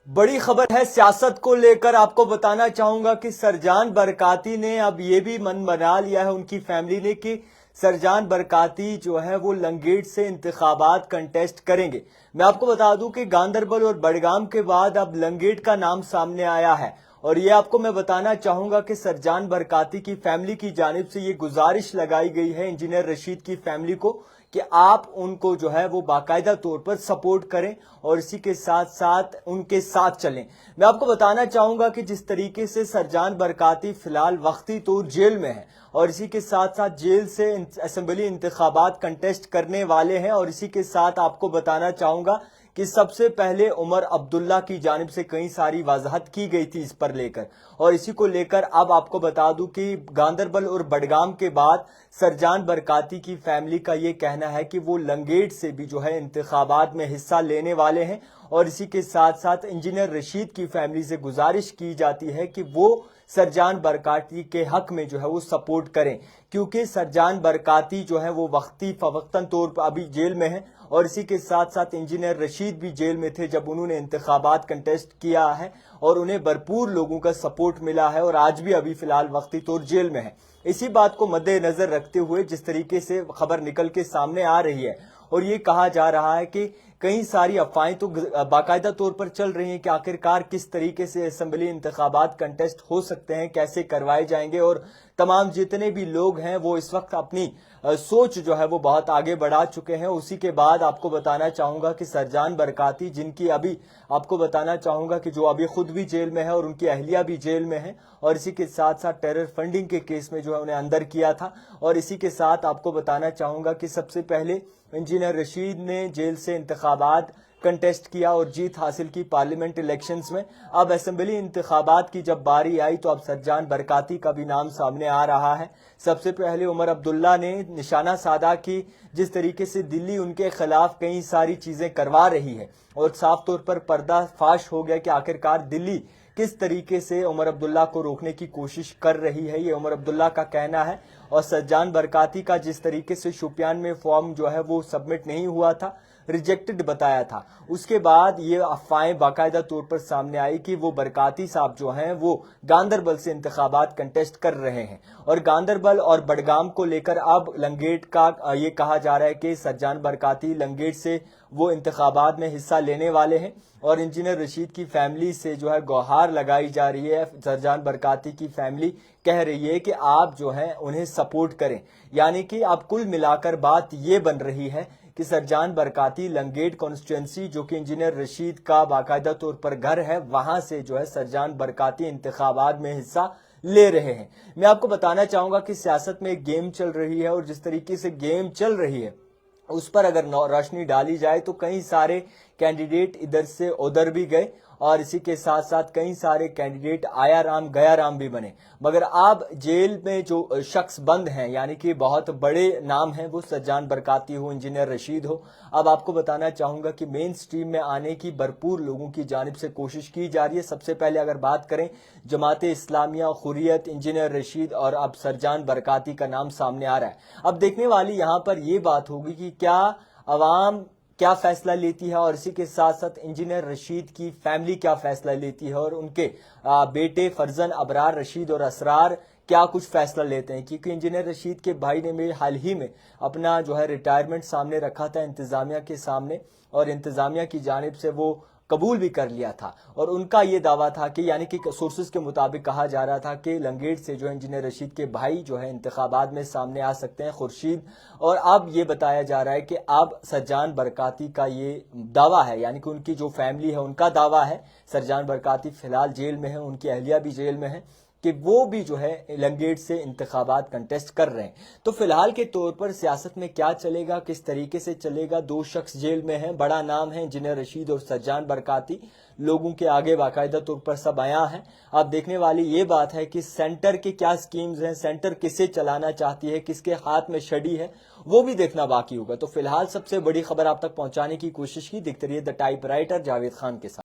बड़ी खबर है सियासत को लेकर। आपको बताना चाहूंगा कि सरजान बरकाती ने अब ये भी मन बना लिया है उनकी फैमिली ने कि सरजान बरकाती जो है वो लंगेट से इंतखाबात कंटेस्ट करेंगे। मैं आपको बता दूं कि गांदरबल और बडगाम के बाद अब लंगेट का नाम सामने आया है। और ये आपको मैं बताना चाहूंगा कि सरजान बरकाती की फैमिली की जानिब से ये गुजारिश लगाई गई है इंजीनियर रशीद की फैमिली को कि आप उनको जो है वो बाकायदा तौर पर सपोर्ट करें और इसी के साथ साथ उनके साथ चलें। मैं आपको बताना चाहूंगा कि जिस तरीके से सरजान बरकाती फिलहाल वक्ती तौर जेल में है और इसी के साथ साथ जेल से असेंबली इंतखाबात कंटेस्ट करने वाले हैं, और इसी के साथ आपको बताना चाहूंगा कि सबसे पहले उमर अब्दुल्ला की जानिब से कई सारी वजाहत की गई थी इस पर लेकर, और इसी को लेकर अब आपको बता दूं कि गांदरबल और बडगाम के बाद सरजान बरकाती की फैमिली का ये कहना है कि वो लंगेट से भी जो है इंतखाबात में हिस्सा लेने वाले हैं। और इसी के साथ साथ इंजीनियर रशीद की फैमिली से गुजारिश की जाती है कि वो सरजान बरकाती के हक में जो है वो सपोर्ट करें, क्योंकि सरजान बरकाती जो है वो वक्तन तौर पर अभी जेल में है, और इसी के साथ साथ इंजीनियर रशीद भी जेल में थे जब उन्होंने इंतखाबात कंटेस्ट किया है और उन्हें भरपूर लोगों का सपोर्ट मिला है, और आज भी अभी फिलहाल वक्ती तौर जेल में है। इसी बात को मद्देनजर रखते हुए जिस तरीके से खबर निकल के सामने आ रही है और ये कहा जा रहा है कि कई सारी अफवाहें तो बाकायदा तौर पर चल रही हैं कि आखिरकार किस तरीके से असेंबली इंतखाबात कंटेस्ट हो सकते हैं, कैसे करवाए जाएंगे, और तमाम जितने भी लोग हैं वो इस वक्त अपनी सोच जो है वो बहुत आगे बढ़ा चुके हैं। उसी के बाद आपको बताना चाहूंगा कि सरजान बरकाती, जिनकी अभी आपको बताना चाहूंगा कि जो अभी खुद भी जेल में है और उनकी अहलिया भी जेल में है, और इसी के साथ साथ टेरर फंडिंग के केस में जो है उन्हें अंदर किया था। और इसी के साथ आपको बताना चाहूंगा कि सबसे पहले इंजीनियर रशीद ने जेल से इंतखाबात कंटेस्ट किया और जीत हासिल की पार्लियामेंट इलेक्शंस में। अब असेंबली इंतखाबात की जब बारी आई तो अब सरजान बरकाती का भी नाम सामने आ रहा है। सबसे पहले उमर अब्दुल्ला ने निशाना साधा कि जिस तरीके से दिल्ली उनके खिलाफ कई सारी चीजें करवा रही है, और साफ तौर पर पर्दाफाश हो गया कि आखिरकार दिल्ली किस तरीके से उमर अब्दुल्ला को रोकने की कोशिश कर रही है, ये उमर अब्दुल्ला का कहना है। और सरजान बरकाती का जिस तरीके से शोपियान में फॉर्म जो है वो सबमिट नहीं हुआ था, रिजेक्टेड बताया था, उसके बाद ये अफवाहें बाकायदा तौर पर सामने आई कि वो बरकाती साहब जो हैं वो गांदरबल से इंतखाबात कंटेस्ट कर रहे हैं। और गांदरबल और बडगाम को लेकर अब लंगेट का ये कहा जा रहा है कि सरजान बरकाती लंगेट से वो इंतखाबात में हिस्सा लेने वाले हैं, और इंजीनियर रशीद की फैमिली से जो है गुहार लगाई जा रही है। सरजान बरकाती की फैमिली कह रही है कि आप जो है उन्हें सपोर्ट करें, यानी कि अब कुल मिलाकर बात ये बन रही है कि सरजान बरकाती लंगेट कॉन्स्टिट्यूंसी, जो कि इंजीनियर रशीद का बाकायदा तौर पर घर है, वहां से जो है सरजान बरकाती इंतखाबात में हिस्सा ले रहे हैं। मैं आपको बताना चाहूंगा कि सियासत में एक गेम चल रही है, और जिस तरीके से गेम चल रही है उस पर अगर रोशनी डाली जाए तो कई सारे कैंडिडेट इधर से उधर भी गए, और इसी के साथ साथ कई सारे कैंडिडेट आया राम गया राम भी बने। मगर अब जेल में जो शख्स बंद हैं, यानी कि बहुत बड़े नाम हैं, वो सरजान बरकाती हो, इंजीनियर रशीद हो, अब आपको बताना चाहूंगा कि मेन स्ट्रीम में आने की भरपूर लोगों की जानिब से कोशिश की जा रही है। सबसे पहले अगर बात करें जमात इस्लामिया, हुर्रियत, इंजीनियर रशीद और अब सरजान बरकाती का नाम सामने आ रहा है। अब देखने वाली यहां पर यह बात होगी कि क्या अवाम क्या फैसला लेती है, और इसी के साथ साथ इंजीनियर रशीद की फैमिली क्या फैसला लेती है, और उनके बेटे फरजन अबरार रशीद और असरार क्या कुछ फैसला लेते हैं। क्योंकि इंजीनियर रशीद के भाई ने हाल ही में अपना जो है रिटायरमेंट सामने रखा था इंतजामिया के सामने, और इंतजामिया की जानिब से वो कबूल भी कर लिया था, और उनका ये दावा था कि यानी कि सोर्सेज के मुताबिक कहा जा रहा था कि लंगेट से जो है इंजीनियर रशीद के भाई जो है इंतखाबात में सामने आ सकते हैं, खुर्शीद। और अब ये बताया जा रहा है कि अब सरजान बरकाती का ये दावा है, यानी कि उनकी जो फैमिली है उनका दावा है, सरजान बरकाती फिलहाल जेल में है, उनकी अहलिया भी जेल में है, कि वो भी जो है लंगेट से इंतखाबात कंटेस्ट कर रहे हैं। तो फिलहाल के तौर पर सियासत में क्या चलेगा, किस तरीके से चलेगा, दो शख्स जेल में हैं, बड़ा नाम है इंजीनियर रशीद और सरजान बरकाती, लोगों के आगे बाकायदा तौर पर सब आया है। अब देखने वाली ये बात है कि सेंटर के क्या स्कीम्स हैं, सेंटर किसे चलाना चाहती है, किसके हाथ में छड़ी है, वो भी देखना बाकी होगा। तो फिलहाल सबसे बड़ी खबर आप तक पहुंचाने की कोशिश की। देखते रहिए the type writer Javed Khan के साथ।